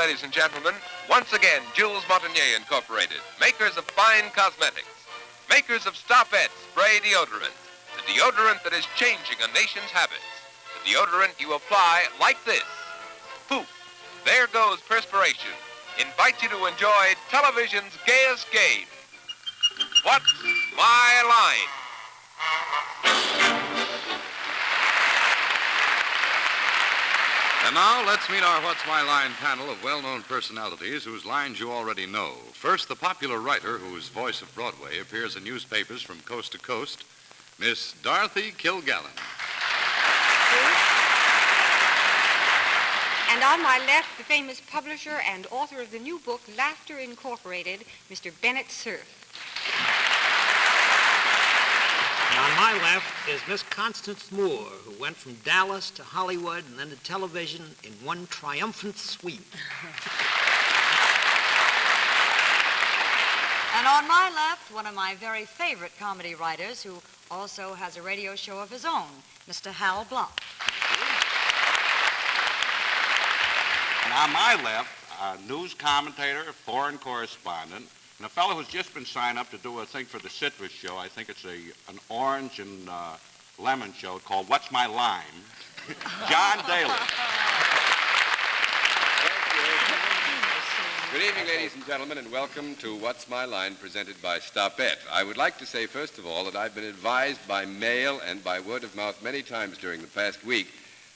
ladies and gentlemen, once again, Jules Montagnier Incorporated, makers of fine cosmetics, makers of Stop-Et spray deodorant, the deodorant that is changing a nation's habits, the deodorant you apply like this. Poof, there goes perspiration. Invite you to enjoy television's gayest game. What's My Line? And now, let's meet our What's My Line panel of well-known personalities whose lines you already know. First, the popular writer whose voice of Broadway appears in newspapers from coast to coast, Miss Dorothy Kilgallen. And on my left, the famous publisher and author of the new book, Laughter Incorporated, Mr. Bennett, Cerf. And on my left is Miss Constance Moore, who went from Dallas to Hollywood and then to television in one triumphant sweep. And on my left, one of my very favorite comedy writers who also has a radio show of his own, Mr. Hal Block. And on my left, a news commentator, foreign correspondent, and a fellow who's just been signed up to do a thing for the Citrus Show. I think it's an orange and lemon show called What's My Line? John Daly. Good evening, ladies and gentlemen, and welcome to What's My Line, presented by Stop-Et. I would like to say, first of all, that I've been advised by mail and by word of mouth many times during the past week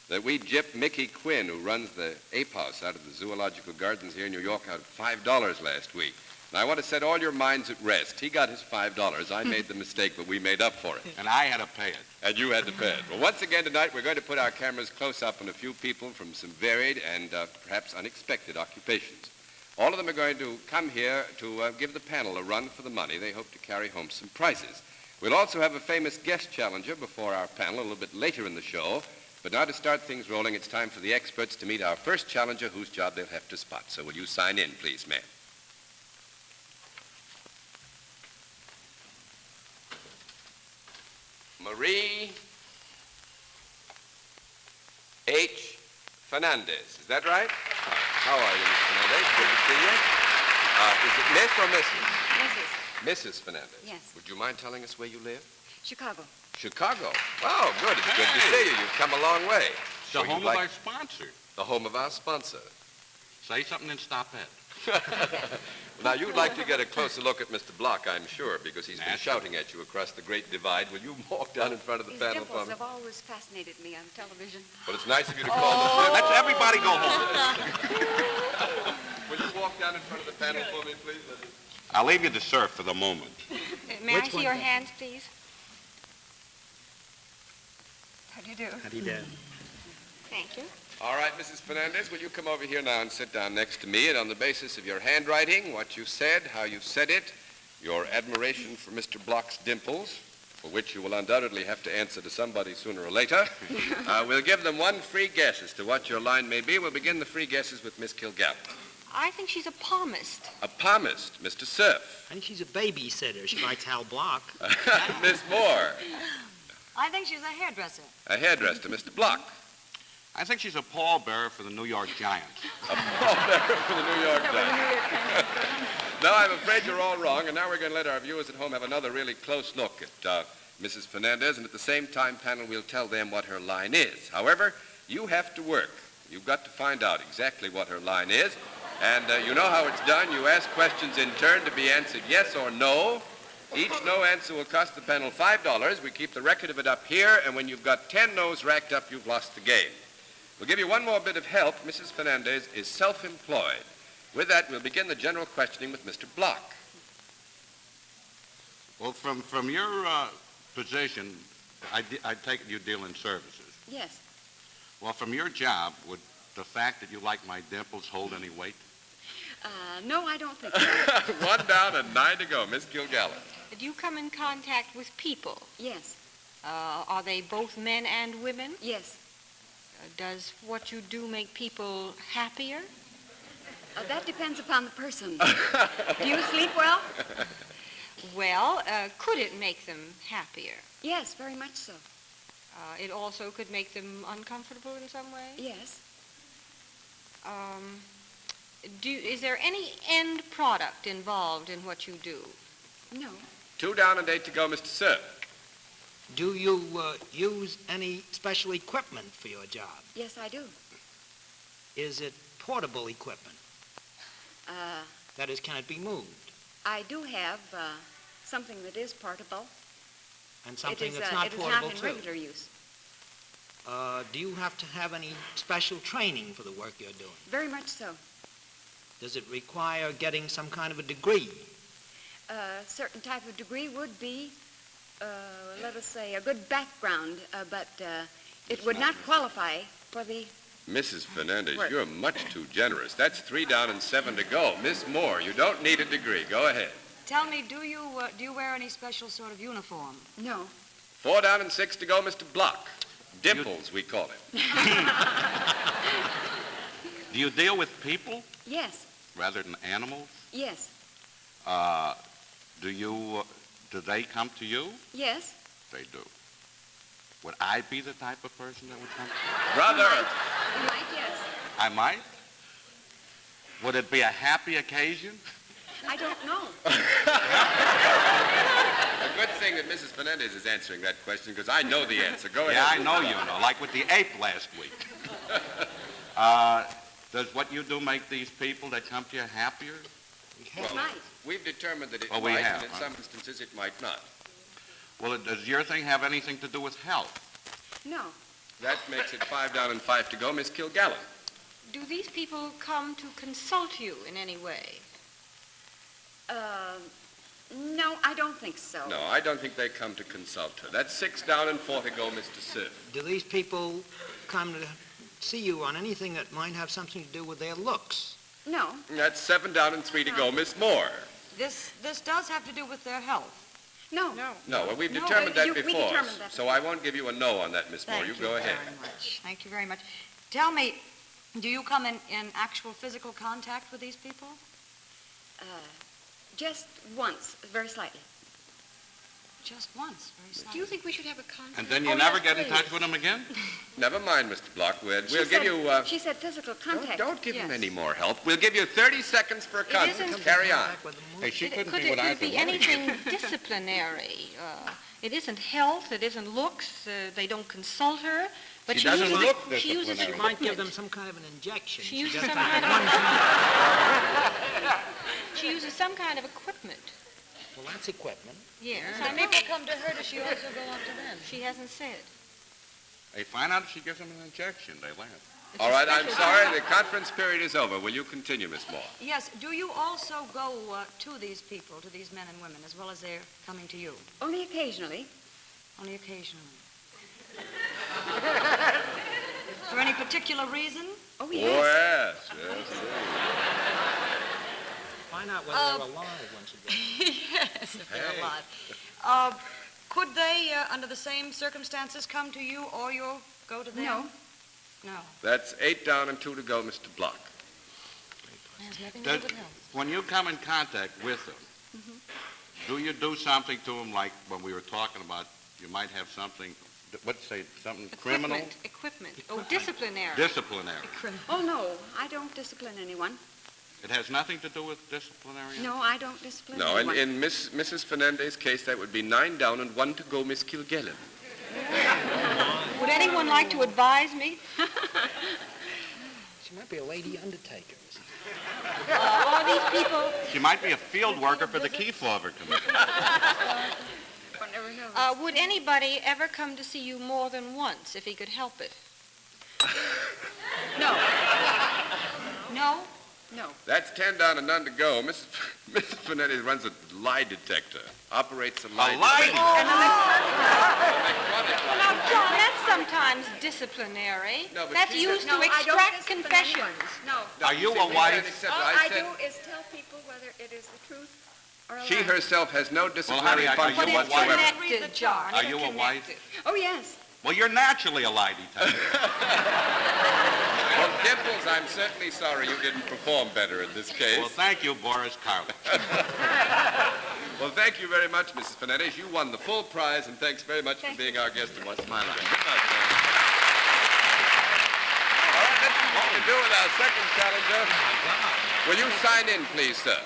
that we gypped Mickey Quinn, who runs the Ape House out of the Zoological Gardens here in New York, out of $5 last week. And I want to set all your minds at rest. He got his $5. I made the mistake, but we made up for it. And I had to pay it. And you had to pay it. Well, once again tonight, we're going to put our cameras close up on a few people from some varied and perhaps unexpected occupations. All of them are going to come here to give the panel a run for the money. They hope to carry home some prizes. We'll also have a famous guest challenger before our panel a little bit later in the show. But now to start things rolling, it's time for the experts to meet our first challenger whose job they'll have to spot. So will you sign in, please, ma'am? Marie H. Fernandez. Is that right? How are you, Miss Fernandez? Good to see you. Is it Miss or Mrs.? Mrs. Fernandez. Yes. Would you mind telling us where you live? Chicago. Chicago. Wow, good. It's good to see you. You've come a long way. The home of our sponsor. The home of our sponsor. Say something and stop it. Now, you'd like to get a closer look at Mr. Block, I'm sure, because he's been shouting at you across the Great Divide. Will you walk down in front of the panel for me? Have always fascinated me on television. Well, it's nice of you to call this. Let's everybody go home. Will you walk down in front of the panel for me, please? I'll leave you to Cerf for the moment. May I see your hands, please? How do you do? How do you do? Thank you. All right, Mrs. Fernandez, will you come over here now and sit down next to me, and on the basis of your handwriting, what you said, how you said it, your admiration for Mr. Block's dimples, for which you will undoubtedly have to answer to somebody sooner or later, we'll give them one free guess as to what your line may be. We'll begin the free guesses with Miss Kilgallen. I think she's a palmist. A palmist, Mr. Cerf. I think she's a babysitter. She writes Hal Block. Miss Moore. I think she's a hairdresser. A hairdresser, Mr. Block. I think she's a pallbearer for the New York Giants. A pallbearer for the New York Giants. No, I'm afraid you're all wrong, and now we're going to let our viewers at home have another really close look at Mrs. Fernandez, and at the same time, panel, we'll tell them what her line is. However, you have to work. You've got to find out exactly what her line is, and you know how it's done. You ask questions in turn to be answered yes or no. Each no answer will cost the panel $5. We keep the record of it up here, and when you've got 10 no's racked up, you've lost the game. We'll give you one more bit of help. Mrs. Fernandez is self-employed. With that, we'll begin the general questioning with Mr. Block. Well, from your position, I take it you deal in services. Yes. Well, from your job, would the fact that you like my dimples hold any weight? No, I don't think so. 1 down and 9 to go. Miss Kilgallen. Do you come in contact with people? Yes. Are they both men and women? Yes. Does what you do make people happier? That depends upon the person. Do you sleep well? Well, could it make them happier? Yes, very much so. It also could make them uncomfortable in some way? Yes. Is there any end product involved in what you do? No. 2 down and 8 to go, Mr. Cerf. Do you use any special equipment for your job? Yes, I do. Is it portable equipment? That is, can it be moved? I do have something that is portable. And something that's not portable, it is not in too? regular use. Do you have to have any special training for the work you're doing? Very much so. Does it require getting some kind of a degree? A certain type of degree would be, let us say, a good background, but it would not qualify for the... Mrs. Fernandez, Work. you're much too generous. That's 3 down and 7 to go. Miss Moore, you don't need a degree. Go ahead. Tell me, do you wear any special sort of uniform? No. 4 down and 6 to go, Mr. Block. Dimples, we call it. Do you deal with people Yes. rather than animals? Yes. Do they come to you? Yes. They do. Would I be the type of person that would come to you? Brother! You might, yes. I might? Would it be a happy occasion? I don't know. A good thing that Mrs. Fernandez is answering that question, because I know the answer. Go Yeah, ahead. I know you know, like with the ape last week. Does what you do make these people that come to you happier? It might. We've determined that it Oh, we might, have, and in huh? some instances it might not. Well, does your thing have anything to do with health? No. That makes it 5 down and 5 to go, Miss Kilgallen. Do these people come to consult you in any way? No, I don't think so. No, I don't think they come to consult her. That's 6 down and 4 to go, Mr. Cerf. Do these people come to see you on anything that might have something to do with their looks? No. That's 7 down and 3 to go, Miss Moore. This does have to do with their health. No. No. No, well, we've No, determined that we before. determined that So I won't give you a no on that, Miss Moore. You go ahead. Very much. Thank you very much. Tell me, do you come in actual physical contact with these people? Just once, very slightly. Just once, very slightly. Do you think we should have a contact? And then you Oh, never yes, get in please. touch with them again? Never mind, Mr. Block. We'll She give said- you... She said physical contact. Don't give him Yes. any more help. We'll give you 30 seconds for a contact. isn't- Carry on. Hey, she couldn't Could be with it either be one. anything disciplinary? It isn't health, it isn't looks, they don't consult her, but She she doesn't uses, look she uses disciplinary. Might give equipment. them some kind of an injection. She uses just some has kind of- one kind. She uses some kind of equipment. Well, that's equipment. Yes, When I know. people come to her, does she also go up to them? She hasn't said. They find out if she gives them an injection. They laugh. All right, I'm sorry. The conference period is over. Will you continue, Miss Moore? Yes. Do you also go to these people, to these men and women, as well as they're coming to you? Only occasionally. Only occasionally. For any particular reason? Oh, Oh, yes. yes. Find out whether they're alive once again. Yes, if they're Hey. alive. Could they, under the same circumstances, come to you, or you'll go to them? No. No. That's 8 down and 2 to go, Mr. Block. It has nothing to do Does, with health. when you come in contact with them, do you do something to them like when we were talking about you might have something, what's say, something criminal? Equipment. Oh, disciplinary. Disciplinary. Oh, no. I don't discipline anyone. It has nothing to do with disciplinary? No, I don't discipline No, anyone. in Mrs. Fernandez's case, that would be 9 down and 1 to go, Miss Kilgallen. Would anyone like to advise me? She might be a lady undertaker. Are these people, She might be a field worker for the Kefauver Committee. One never knows. would anybody ever come to see you more than once if he could help it? No. No? No. That's 10 down and none to go. Mrs. Fernandez runs a lie detector, operates a lie A lie detector. Well, now, John, that's sometimes disciplinary. No, but That's she said- used No, to I don't extract discipline confessions. anyone. No. Are you See, a we wife? can't accept All it. I said do is tell people whether it is the truth or a lie. she herself has no disciplinary honey, are function But you it's a wife? whatsoever. connected, John. Are It's you a wife? connected. Oh, yes. Well, you're naturally a lie detector. Well, Dimples, I'm certainly sorry you didn't perform better in this case. Well, thank you, Boris Karloff. Well, thank you very much, Mrs. Fernandez. You won the full prize, and thanks very much for being our guest in What's My Life. Good night, man. All right, let's move on. to do with our second challenger. Oh, my God. Will you sign in, please, sir?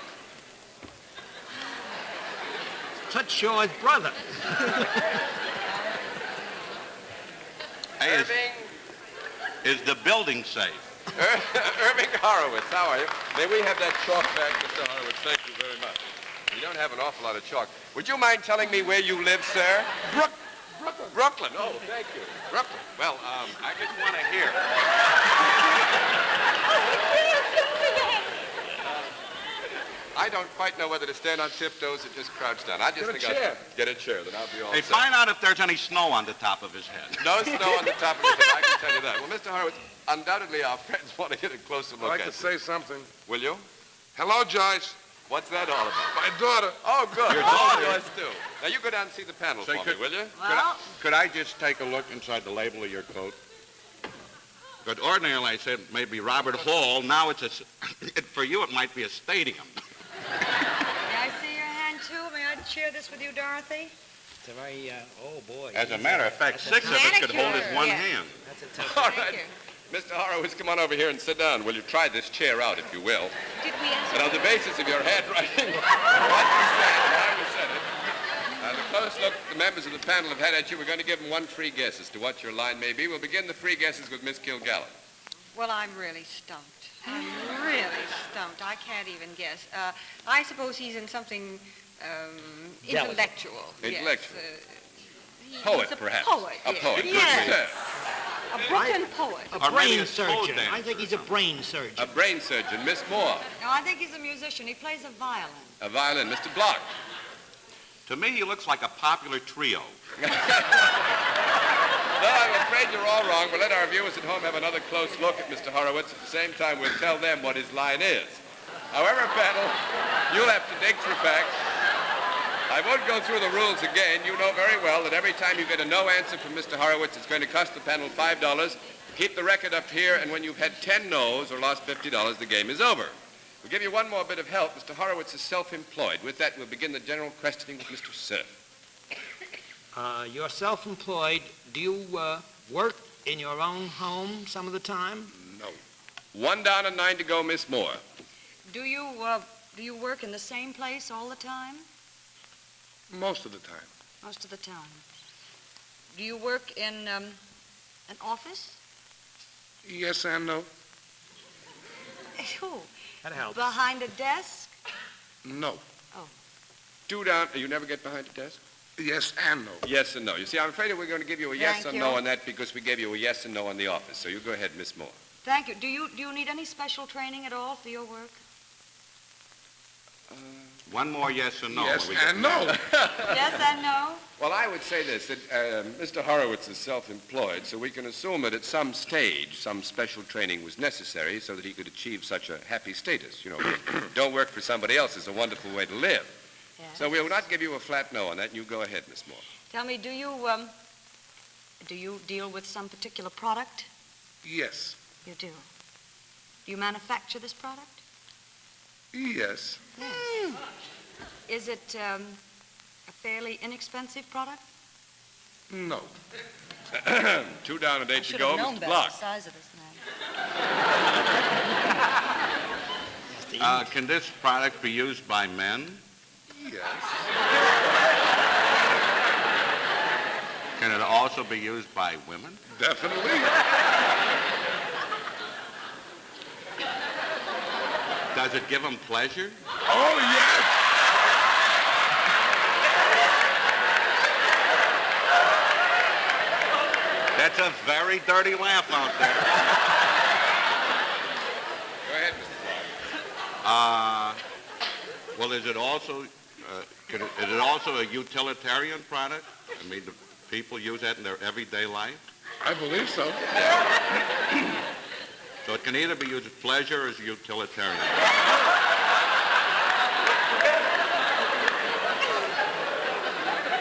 Tut Shaw's brother. Hey, is the building safe? Irving Horowitz, how are you? May we have that chalk back, Mr. Horowitz? Thank you very much. You don't have an awful lot of chalk. Would you mind telling me where you live, sir? Brooklyn. Oh, thank you. Brooklyn. Well, I just want to hear. I don't quite know whether to stand on tiptoes or just crouch down. I just think I'll get a chair, then I'll be all Hey, set. find out if there's any snow on the top of his head. No snow on the top of his head, I can tell you that. Well, Mr. Horowitz, undoubtedly our friends want to get a closer look I'd like at to say something. Will you? Hello, Joyce. What's that all about? My daughter. Oh, good. Your Oh, daughter. yours too. Now, you go down and see the panel Say, for me, will you? Well, Could I just take a look inside the label of your coat? But ordinarily I said maybe Robert Hall. Now it's for you it might be a stadium. May I see your hand, too? May I share this with you, Dorothy? It's a very, oh, boy. As a matter of fact, That's a 6 of us could hold his Manicure, one yeah. hand. That's a tough All one. right. Mr. Horowitz, come on over here and sit down. Will you try this chair out, if you will? Did we ask And on the basis of your handwriting, what you said, and how you said it, and the close look the members of the panel have had at you, we're going to give them one free guess as to what your line may be. We'll begin the free guesses with Miss Kilgallen. Well, I'm really stumped. I'm really stumped. I can't even guess. I suppose he's in something Delicate. intellectual. Intellectual. Yes. Poet, He's a perhaps. Poet, A yes. poet. Good Yes. guess. A Brooklyn poet. A Or maybe brain a slow surgeon. dance I think he's a brain surgeon. A brain surgeon, Miss Moore. No, I think he's a musician. He plays a violin. A violin, Mr. Block. To me, he looks like a popular trio. No, I'm afraid you're all wrong. We'll let our viewers at home have another close look at Mr. Horowitz. At the same time, we'll tell them what his line is. However, panel, you'll have to dig through facts. I won't go through the rules again. You know very well that every time you get a no answer from Mr. Horowitz, it's going to cost the panel $5. Keep the record up here, and when you've had 10 no's or lost $50, the game is over. We'll give you one more bit of help. Mr. Horowitz is self-employed. With that, we'll begin the general questioning with Mr. Cerf. You're self-employed. Do you work in your own home some of the time? No. 1 down and 9 to go, Miss Moore. Do you work in the same place all the time? Most of the time. Most of the time. Do you work in an office? Yes and no. Oh, That helps. behind a desk? No. 2 down. You never get behind a desk? Yes and no. Yes and no. You see, I'm afraid we're going to give you a yes Thank or you. no on that because we gave you a yes and no on the office. So you go ahead, Miss Moore. Thank you. Do you need any special training at all for your work? One more yes or no. Yes when we get and no. Yes and no? Well, I would say this, that Mr. Horowitz is self-employed, so we can assume that at some stage, some special training was necessary so that he could achieve such a happy status. You know, don't work for somebody else is a wonderful way to live. Yes. So we'll not give you a flat no on that, and you go ahead, Miss Moore. Tell me, do you deal with some particular product? Yes. You do. Do you manufacture this product? Yes. Yes. Is it a fairly inexpensive product? No. 2 down and 8 to Should go, have known Mr. better, Block. the size of this man. Can this product be used by men? Yes. Can it also be used by women? Definitely. Does it give them pleasure? Oh, yes. That's a very dirty laugh out there. Go ahead, Mr. Block. Well, is it also is it also a utilitarian product? I mean, do people use that in their everyday life? I believe so. So it can either be used as pleasure or as utilitarian.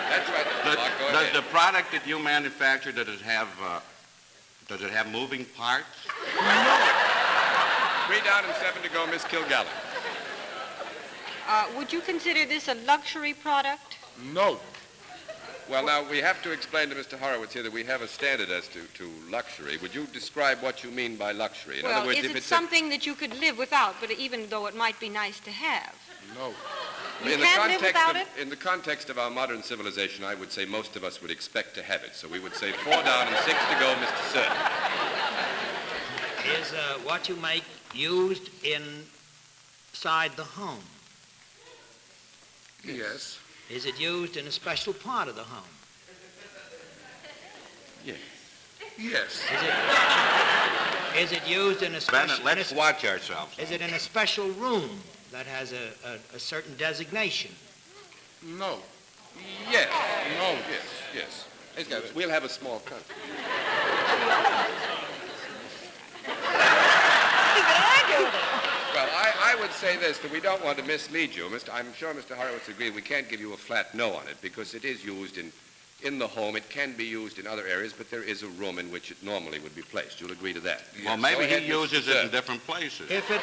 That's right, Mr. Block. Go Does ahead. the product that you manufacture, does it have moving parts? 3 down and 7 to go, Miss Kilgallen. Would you consider this a luxury product? No. Well, now, we have to explain to Mr. Horowitz here that we have a standard as to luxury. Would you describe what you mean by luxury? In Well, other words, is if it it's something that you could live without, but even though it might be nice to have? No. You can't live without it? In the context of our modern civilization, I would say most of us would expect to have it. So we would say 4 down and 6 to go, Mr. Cerf. Is what you make used inside the home? Yes. Is it used in a special part of the home? Yes. Yes. Is it used in a special... Bennett, let's watch ourselves. Is it in a special room that has a certain designation? No. Yes. No. Yes. We'll have a small cut. Well, I would say this, that we don't want to mislead you. I'm sure Mr. Horowitz agreed we can't give you a flat no on it because it is used in the home. It can be used in other areas, but there is a room in which it normally would be placed. You'll agree to that? Well, maybe he uses it in different places. If it...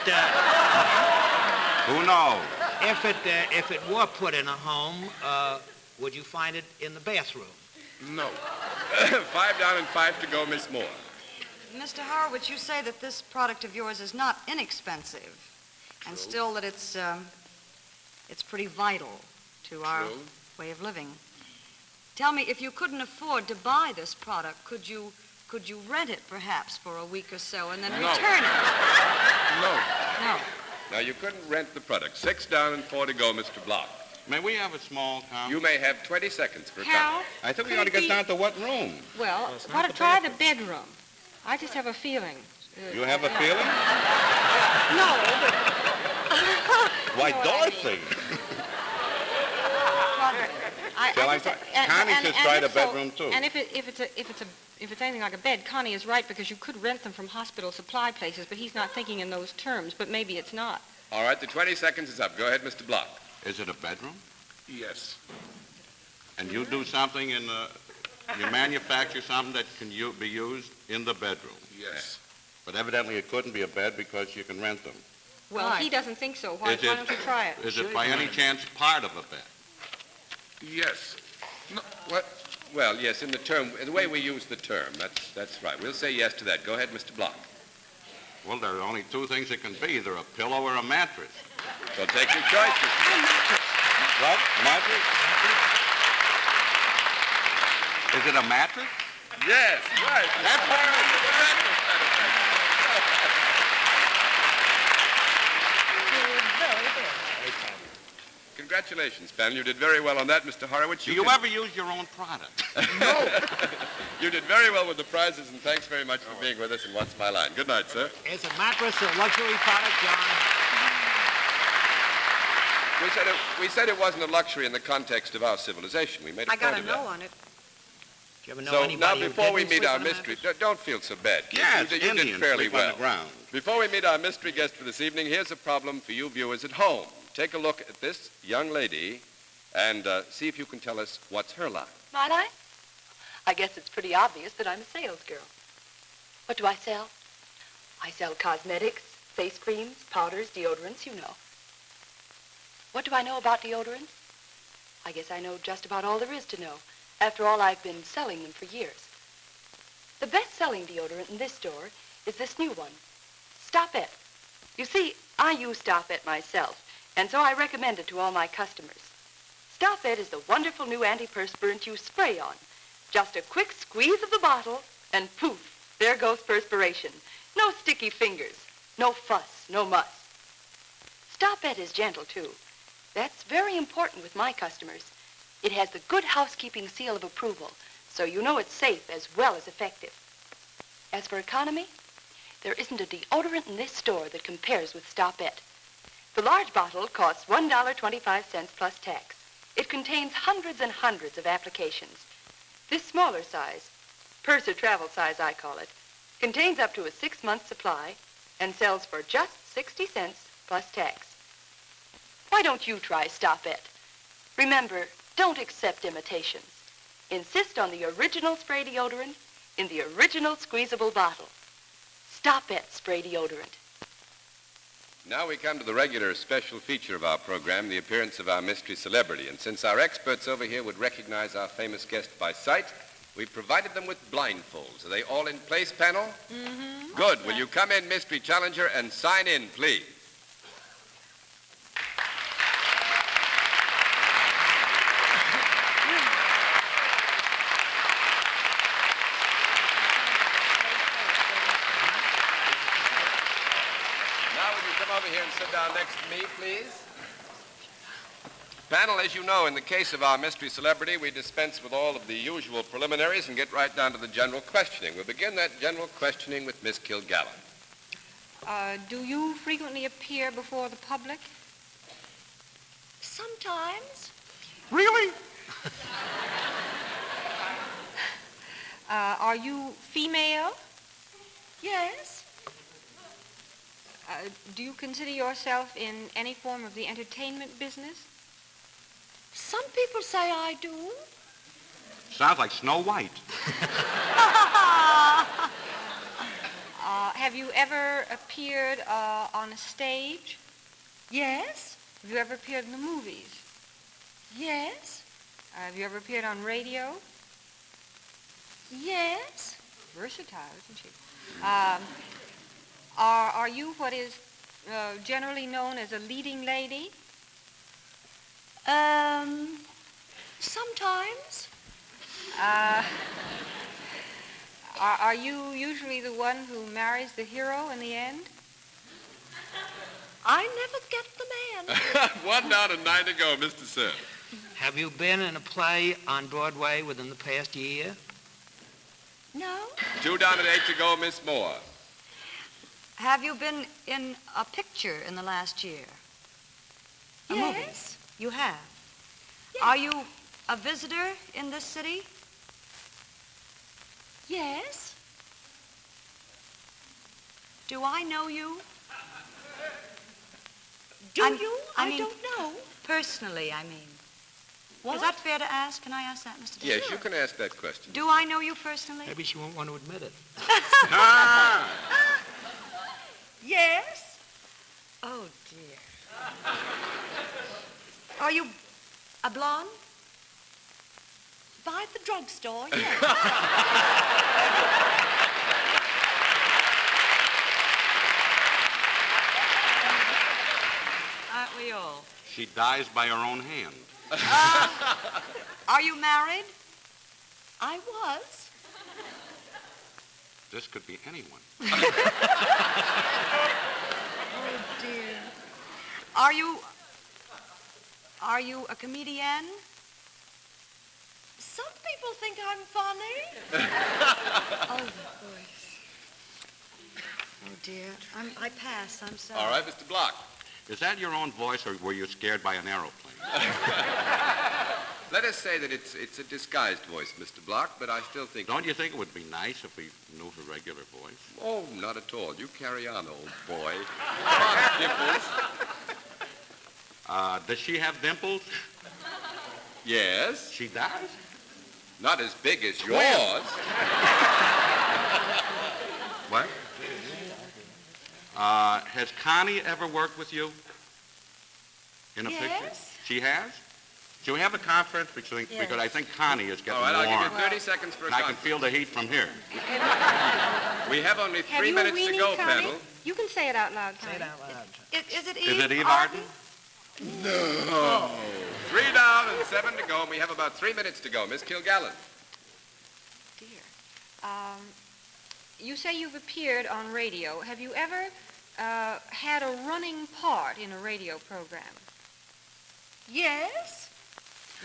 Who knows? If it were put in a home, would you find it in the bathroom? No. 5 down and 5 to go, Miss Moore. Mr. Horowitz, you say that this product of yours is not inexpensive, and still that it's pretty vital to our way of living. Tell me, if you couldn't afford to buy this product, could you rent it perhaps for a week or so and then return it? No. No. Now, you couldn't rent the product. 6 down and 4 to go, Mr. Block. May we have a small comment? You may have 20 seconds for a Hal? comment. I think we ought to get down to what room. Well, why don't try the bedroom? I just have a feeling. You have a feeling? No, Why, know what I Dorothy. Shall I try? Connie just tried a bedroom, too. And if it's anything like a bed, Connie is right, because you could rent them from hospital supply places, but he's not thinking in those terms, but maybe it's not. All right, the 20 seconds is up. Go ahead, Mr. Block. Is it a bedroom? Yes. And you do something you manufacture something that can be used in the bedroom? Yes. But evidently it couldn't be a bed because you can rent them. Well, he doesn't think so. Why don't you try it? Is it by any chance part of a bed? Yes. No, what? Well, yes, in the way we use the term. That's right. We'll say yes to that. Go ahead, Mr. Block. Well, there are only 2 things it can be, either a pillow or a mattress. So take your choice, Mr. Block. What? Mattress? Is it a mattress? Yes, right. That's right. Congratulations, panel. You did very well on that, Mr. Horowitz. Do you ever use your own product? No. You did very well with the prizes, and thanks very much for being with us. And once my line. Good night, sir. Is a mattress a luxury product, John? We said it wasn't a luxury in the context of our civilization. We made a I got point a of that. no on it. Do you ever know So anybody now, who before we didn't meet sleep our on a mystery, mattress? don't feel so bad. Yes, you did Indians fairly sleep well. on the ground. Before we meet our mystery guest for this evening, here's a problem for you viewers at home. Take a look at this young lady and see if you can tell us what's her line. My line? I guess it's pretty obvious that I'm a sales girl. What do I sell? I sell cosmetics, face creams, powders, deodorants, you know. What do I know about deodorants? I guess I know just about all there is to know. After all, I've been selling them for years. The best-selling deodorant in this store is this new one, Stop It. You see, I use Stop It myself, and so I recommend it to all my customers. Stop It is the wonderful new antiperspirant you spray on. Just a quick squeeze of the bottle, and poof, there goes perspiration. No sticky fingers, no fuss, no muss. Stop It is gentle, too. That's very important with my customers. It has the good housekeeping seal of approval, so you know it's safe as well as effective. As for economy, there isn't a deodorant in this store that compares with Stop It. The large bottle costs $1.25 plus tax. It contains hundreds and hundreds of applications. This smaller size, purse or travel size I call it, contains up to a 6-month supply and sells for just 60 cents plus tax. Why don't you try Stop It? Remember, don't accept imitations. Insist on the original spray deodorant in the original squeezable bottle. Stop It spray deodorant. Now we come to the regular special feature of our program, the appearance of our mystery celebrity. And since our experts over here would recognize our famous guest by sight, we provided them with blindfolds. Are they all in place, panel? Mm-hmm. Good. Will you come in, mystery challenger, and sign in, please? Over here and sit down next to me, please. Panel, as you know, in the case of our mystery celebrity, we dispense with all of the usual preliminaries and get right down to the general questioning. We'll begin that general questioning with Miss Kilgallen. Do you frequently appear before the public? Sometimes. Really? Are you female? Yes. Do you consider yourself in any form of the entertainment business? Some people say I do. Sounds like Snow White. Have you ever appeared on a stage? Yes. Have you ever appeared in the movies? Yes. Have you ever appeared on radio? Yes. Versatile, isn't she? Are you what is generally known as a leading lady? Sometimes. Are you usually the one who marries the hero in the end? I never get the man. 1 down and 9 to go, Mr. Cerf. Have you been in a play on Broadway within the past year? No. 2 down and 8 to go, Miss Moore. Have you been in a picture in the last year? A movie? Yes. You have? Yes. Are you a visitor in this city? Yes. Do I know you? Do I'm- you? I mean- don't know. Personally, I mean. What? Is that fair to ask? Can I ask that, Mr. Bennett? Yes, you can ask that question. Do I know you personally? Maybe she won't want to admit it. Yes. Oh, dear. Are you a blonde? By the drugstore, yes. Aren't we all? She dies by her own hand. Are you married? I was. This could be anyone. Oh, dear. Are you a comedian? Some people think I'm funny. Oh, voice. Oh, dear. I pass. I'm sorry. All right, Mr. Block. Is that your own voice, or were you scared by an aeroplane? Let us say that it's a disguised voice, Mr. Block, but I still think... Don't you think it would be nice if we knew her regular voice? Oh, not at all. You carry on, old boy. Come on, Dimples. Does she have dimples? Yes. She does? Not as big as yours. What? Has Connie ever worked with you? In a picture? Yes. She has? Should we have a conference? Because I think Connie is getting All right, I'll warm. give you 30 seconds for a And I can conference. feel the heat from here. We have only Have 3 you a minutes to weenie, go, Connie? panel. You can say it out loud, Connie. Say it out loud. Is it Is it Eve Arden? No. 3 down and 7 to go, and we have about 3 minutes to go. Miss Kilgallen. Dear. You say you've appeared on radio. Have you ever had a running part in a radio program? Yes.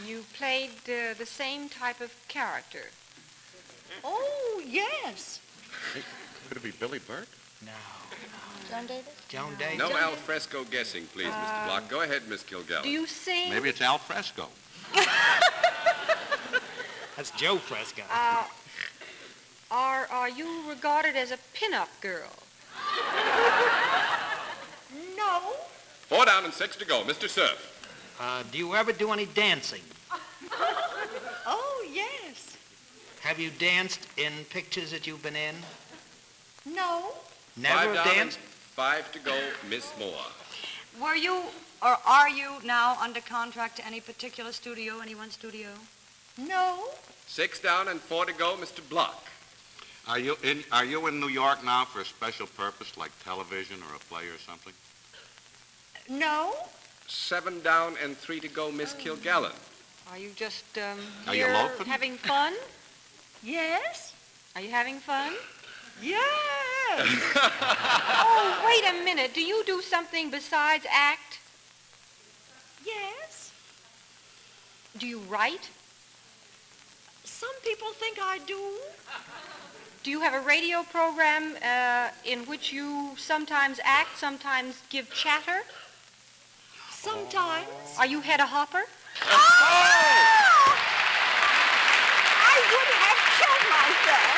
You played the same type of character. Oh, yes. Could it be Billy Burke? No. John Davis? Joan Davis. No al fresco guessing, please, Mr. Block. Go ahead, Miss Kilgallen. Do you sing? Maybe it's Al Fresco. That's Joe Fresco. Are you regarded as a pin-up girl? No. 4 down and 6 to go. Mr. Cerf. Do you ever do any dancing? Oh, yes. Have you danced in pictures that you've been in? No. Never 5 down danced? 5 to go, Miss Moore. Were you or are you now under contract to any particular studio, any one studio? No. 6 down and 4 to go, Mr. Block. Are you in New York now for a special purpose, like television or a play or something? No. 7 down and 3 to go, Miss Kilgallen. Are you just Are you here loafing? having fun? Yes. Are you having fun? Yes. Oh, wait a minute. Do you do something besides act? Yes. Do you write? Some people think I do. Do you have a radio program in which you sometimes act, sometimes give chatter? Sometimes. Are you Hedda Hopper? I would have killed myself.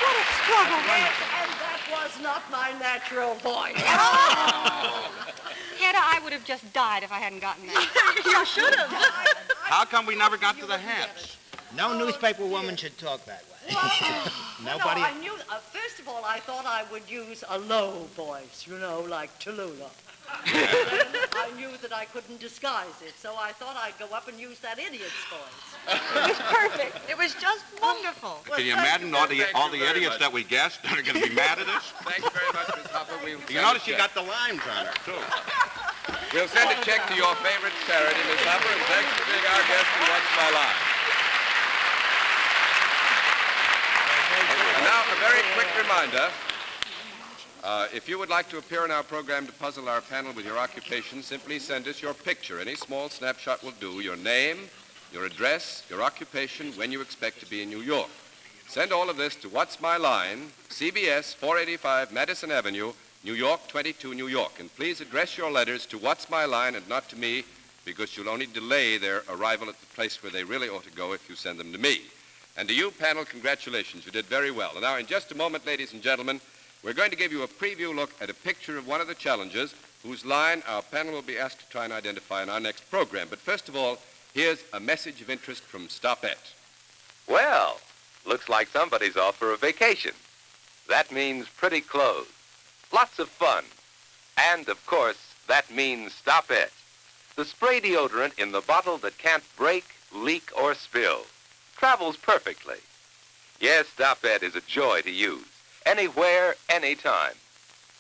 What a struggle. And that was not my natural voice. Hedda, I would have just died if I hadn't gotten that. You should have. How come we never got to the hats? No newspaper woman should talk that way. Nobody. No, I knew, first of all, I thought I would use a low voice, like Tallulah. Then I knew that I couldn't disguise it, so I thought I'd go up and use that idiot's voice. It was perfect. It was just wonderful. Can you imagine all the idiots that we guessed are going to be mad at us? Thank you very much, Miss Hopper. You notice you got the limes on her, too. We'll send a check to your favorite charity, Miss Hopper, and thanks for being our guest in What's My Line. And now, a very quick reminder. If you would like to appear in our program to puzzle our panel with your occupation, simply send us your picture. Any small snapshot will do. Your name, your address, your occupation, when you expect to be in New York. Send all of this to What's My Line, CBS 485 Madison Avenue, New York, 22 New York. And please address your letters to What's My Line and not to me, because you'll only delay their arrival at the place where they really ought to go if you send them to me. And to you, panel, congratulations. You did very well. And now, in just a moment, ladies and gentlemen, we're going to give you a preview look at a picture of one of the challengers whose line our panel will be asked to try and identify in our next program. But first of all, here's a message of interest from Stopette. Well, looks like somebody's off for a vacation. That means pretty clothes, lots of fun, and, of course, that means Stopette, the spray deodorant in the bottle that can't break, leak, or spill. Travels perfectly. Yes, Stopette is a joy to use. Anywhere, anytime.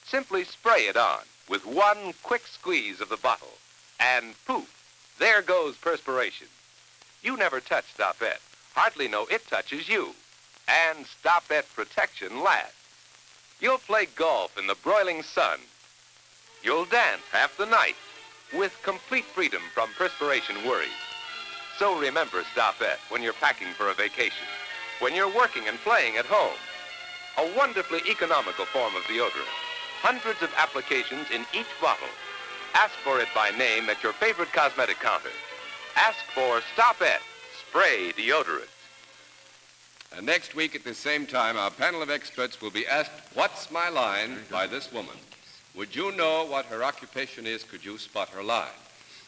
Simply spray it on with one quick squeeze of the bottle, and poof, there goes perspiration. You never touch Stopette, hardly know it touches you. And Stopette protection lasts. You'll play golf in the broiling sun. You'll dance half the night with complete freedom from perspiration worries. So remember Stopette when you're packing for a vacation, when you're working and playing at home. A wonderfully economical form of deodorant. Hundreds of applications in each bottle. Ask for it by name at your favorite cosmetic counter. Ask for Stopette Spray Deodorant. And next week at the same time, our panel of experts will be asked, What's My Line, by this woman. Would you know what her occupation is? Could you spot her line?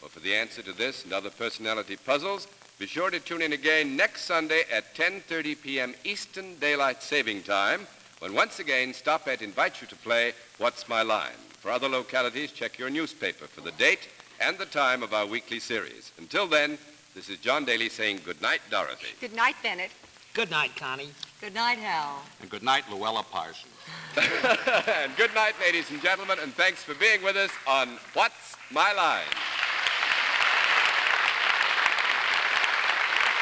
Well, for the answer to this and other personality puzzles, be sure to tune in again next Sunday at 10:30 p.m. Eastern Daylight Saving Time, when once again Stopette invites you to play What's My Line. For other localities, check your newspaper for the date and the time of our weekly series. Until then, this is John Daly saying good night, Dorothy. Good night, Bennett. Good night, Connie. Good night, Hal. And good night, Luella Parsons. And good night, ladies and gentlemen, and thanks for being with us on What's My Line.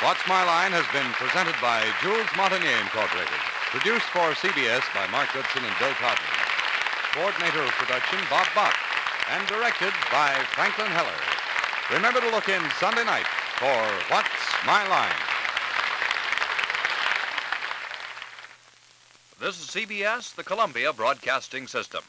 What's My Line has been presented by Jules Montagnier Incorporated. Produced for CBS by Mark Goodson and Bill Codman. Coordinator of production, Bob Bach. And directed by Franklin Heller. Remember to look in Sunday night for What's My Line. This is CBS, the Columbia Broadcasting System.